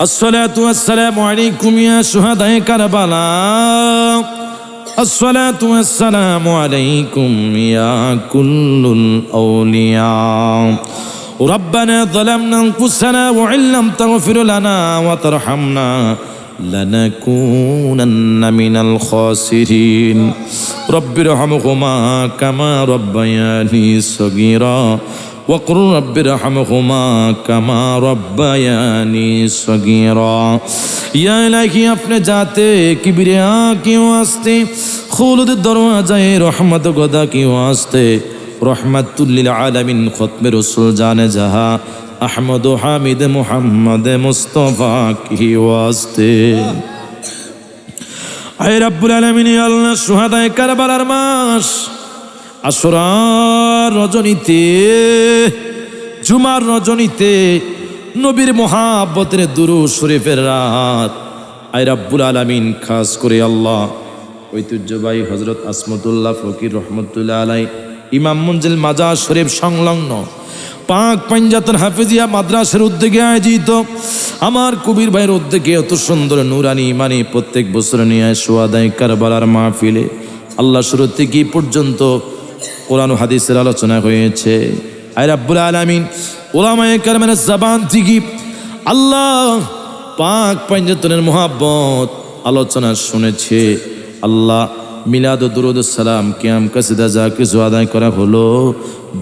الصلاة والسلام عليكم يا شهداء كربلاء الصلاة والسلام عليكم يا كل الأولياء ربنا ظلمنا أنفسنا وإن لم تغفر لنا وترحمنا لنكونن من الخاسرين رب ارحمهما كما ربياني صغيرا وقل رب ارحمهما كما ربياني صغيرا या इलाही अपने जाते किबरिया की वास्ते खुलद दरवाज़ाए रहमत गदा की वास्ते रहमतुल लिल आलमीन खत्म रसूल जाने जहां अहमद हामिद मुहम्मद मुस्तफा की वास्ते आए रब्बुल आलमीन या अल्लाह शुहदाए करबलार मास আশুরার রজনীতে জুমার রজনীতে নবীর মুহাব্বতের দুরূদ শরীফের রাত আয় রব্বুল আলামিন খাস করে আল্লাহ ঐতিহ্যবাহী হযরত আসমতুল্লাহ ফকির রহমতুল্লাহ আলাইহি ইমাম মঞ্জিল মাজার শরীফ সংলগ্ন পাক পাঞ্জাতন হাফেজিয়া মাদ্রাসার উদ্যোগে আয়োজিত আমার কবির ভাইয়ের উদ্যোগে এত সুন্দর নুরানি ইমানি প্রত্যেক বছর নিয়ে শুহাদায়ে কারবালার মাহফিলে আল্লাহ শুরু থেকে পর্যন্ত কোরআন ও হাদিসের আলোচনা হয়েছে। আয় রব্বুল আলামিন উলামায়ে কেরামের জবান থেকে আল্লাহ পাক পাঞ্জাতনের মুহাব্বত আলোচনা শুনেছে। আল্লাহ মিলাদ ও দুরূদ ও সালাম কিয়াম কাসিদা যা কিছু আদায় করা হলো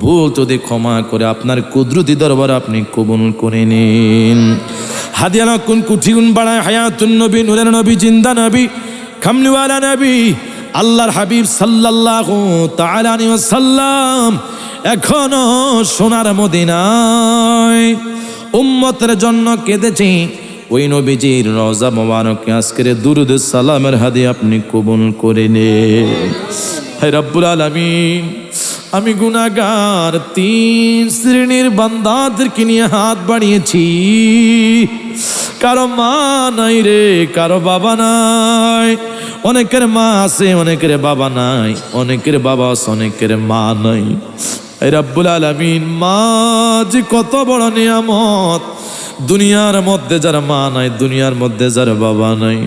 ভুল যদি ক্ষমা করে আপনার কুদরতি দরবারে আপনি কবুল করে নিন। হাদিয়া কোন কুঠিগুন বাড়ায় হায়াতুন নবী নূরের নবী জিন্দা নবী কামলিওয়ালা নবী আল্লাহর হাবিব সাল্লাল্লাহু তাআলা আলাইহি ওয়াসাল্লাম এখনো সোনার মদিনায় উম্মতের জন্য কেঁদেছে। ওই নবীজির রওজা মোবারকে আজকের দুরূদ সালামের হাদিয়া আপনি কবুল করে নেন। হে রব্বুল আলামিন আমি গুনাহগার তিন শ্রেণীর বান্দাদেরকে নিয়ে হাত বাড়িয়েছি। কারো মা নাই রে, কারো বাবা নাই। অনেকের মা আছে, অনেকের বাবা নাই। অনেকের বাবা আছে, অনেকের মা নাই। হে রব্বুল আলামিন মা যে কত বড় নিয়ামত। দুনিয়ার মধ্যে যার মা নাই, দুনিয়ার মধ্যে যার বাবা নাই,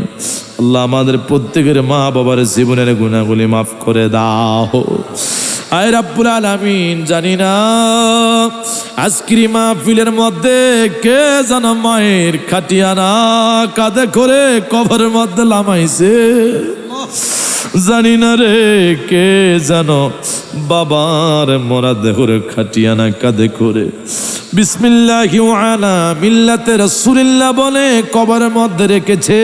আল্লাহ আমাদের প্রত্যেকের মা বাবার জীবনের গুনাহগুলি মাফ করে দাও। আয় রব্বুল আলামিন জানি না আজকের মাহফিলের মধ্যে কে যেন মায়ের খাটিয়ানা কাঁধে করে কবরের মধ্যে লামাইছে, জানি না রে কে যেন বাবার মরা দেহর খাটিয়ানা কাঁধে করে বিসমিল্লাহি ওয়া আলা মিল্লাতে রাসূলিল্লাহ বলে কবরের মধ্যে রেখেছে।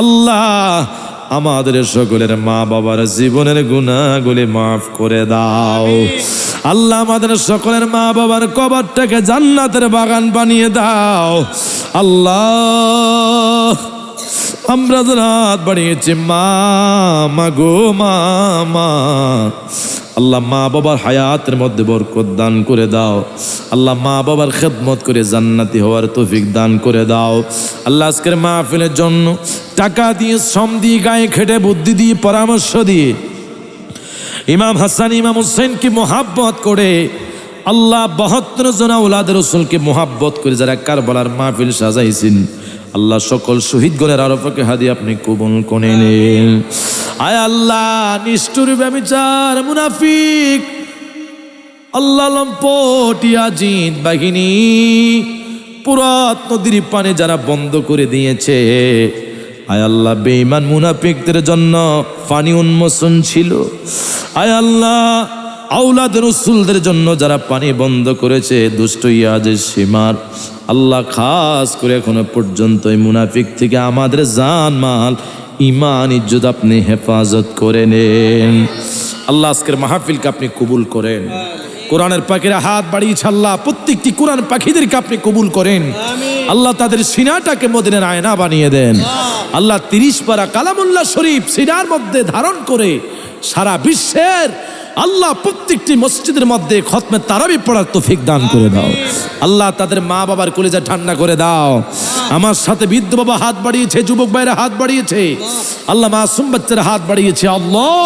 আল্লাহ আমাদের সকলের মা বাবার জীবনের গুনাহগুলি মাফ করে দাও। আল্লাহ আমাদের সকলের মা বাবার কবরটাকে জান্নাতের বাগান বানিয়ে দাও। আল্লাহ আমরা রাত বাড়িয়েছি মা মাগো মা আল্লাহ মা বাবার হায়াতের মধ্যে বরকত দান করে দাও। আল্লাহ মা বাবার খেদমত করে জান্নাতি হওয়ার তৌফিক দান করে দাও। আল্লাহ আজকের মাহফিলের জন্য টাকা দিয়ে, শ্রম দিয়ে, গায়ে খেটে, বুদ্ধি দিয়ে, পরামর্শ দিয়ে ইমাম হাসান ইমাম হুসাইনকে মোহাব্বত করে আল্লাহ 72 জন আওলাদ রাসূলকে মোহাব্বত করে যারা কারবালার মাহফিল সাজাইছেন আল্লাহ সকল শহীদগণের আরফাকে হাদিয়া আপনি কবুল করে নিন। আয় আল্লাহ নিষ্ঠুর ব্যভিচার মুনাফিক আল্লাহ লম্পটিয়া জিন বাহিনী পুরাত নদীর পানি যারা বন্ধ করে দিয়েছে, আয় আল্লাহ বেঈমান মুনাফিকদের জন্য পানি উন্মোচন ছিল। আয় আল্লাহ আওলাদ রাসূলদের জন্য যারা পানি বন্ধ করেছে দুষ্ট ইয়াজের সীমার আল্লাহ খাস করে এখনো পর্যন্ত এই মুনাফিক থেকে আমাদের জান মাল ইমান ইজ্জত আপনি হেফাজত করে নেন। আল্লাহ আজকের মাহফিলকে আপনি কবুল করেন। কোরআনের পাখিরা হাত বাড়িয়েছে আল্লাহ প্রত্যেকটি কোরআন পাখিদেরকে আপনি কবুল করেন। আল্লাহ তাদের সিনাটাকে মদিনার আয়না বানিয়ে দেন। আল্লাহ 30 পারা কালামুল্লাহ শরীফ সিনার মধ্যে ধারণ করে সারা বিশ্বের আল্লাহ প্রত্যেকটি মসজিদের মধ্যে খতমে তারাবি পড়ার তৌফিক দান করে দাও। আল্লাহ তাদের মা বাবার কলিজা ঠান্ডা করে দাও। আমার সাথে বৃদ্ধ বাবা হাত বাড়িয়েছে, যুবক ভাইরা হাত বাড়িয়েছে, আল্লাহ মাসুম বাচ্চারা হাত বাড়িয়েছে। আল্লাহ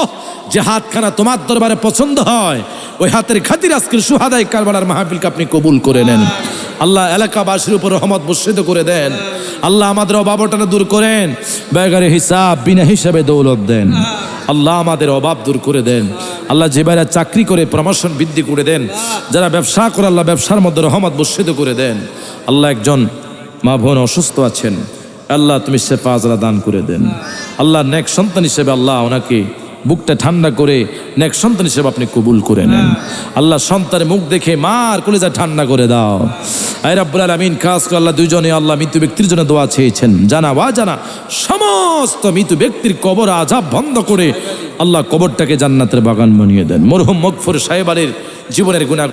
যে হাতখানা তোমার দরবারে পছন্দ হয় ওই হাতের খাতির আজকের শুহাদায়ে কারবালার মাহফিলকে আপনি কবুল করে নেন। আল্লাহ এলাকাবাসীর উপর রহমত বর্ষিত করে দেন। আল্লাহ আমাদের অভাবটা দূর করেন, বেগারে হিসাব বিনা হিসাবে দৌলত দেন। আল্লাহ আমাদের অভাব দূর করে দেন। আল্লাহ যে ভাইরা চাকরি করে প্রমোশন বৃদ্ধি করে দেন, যারা ব্যবসা করে আল্লাহ ব্যবসার মধ্যে রহমত বর্ষিত করে দেন। আল্লাহ একজন মা বোন অসুস্থ আছেন, আল্লাহ তুমি শেফা আজলা দান করে দেন। আল্লাহ নেক সন্তান হিসেবে আল্লাহ ওনাকে বুকটা ঠান্ডা করে নেক সন্তান হিসেবে আপনি কবুল করে নেন। আল্লাহ সন্তানের মুখ দেখে মার কলিজা ঠান্ডা করে দাও। আয় রাব্বুল আলামিন, খাস করে আল্লাহ দুইজনে আল্লাহ মৃত্যু ব্যক্তির জন্য দোয়া চেয়েছেন, জানা বা জানা সমস্ত মৃত্যু ব্যক্তির কবর আযাব বন্ধ করে আল্লাহ কবরটাকে জান্নাতের বাগান বানিয়ে দেন। মরহুম মগফুর সাহেবের জীবনের গুনাহ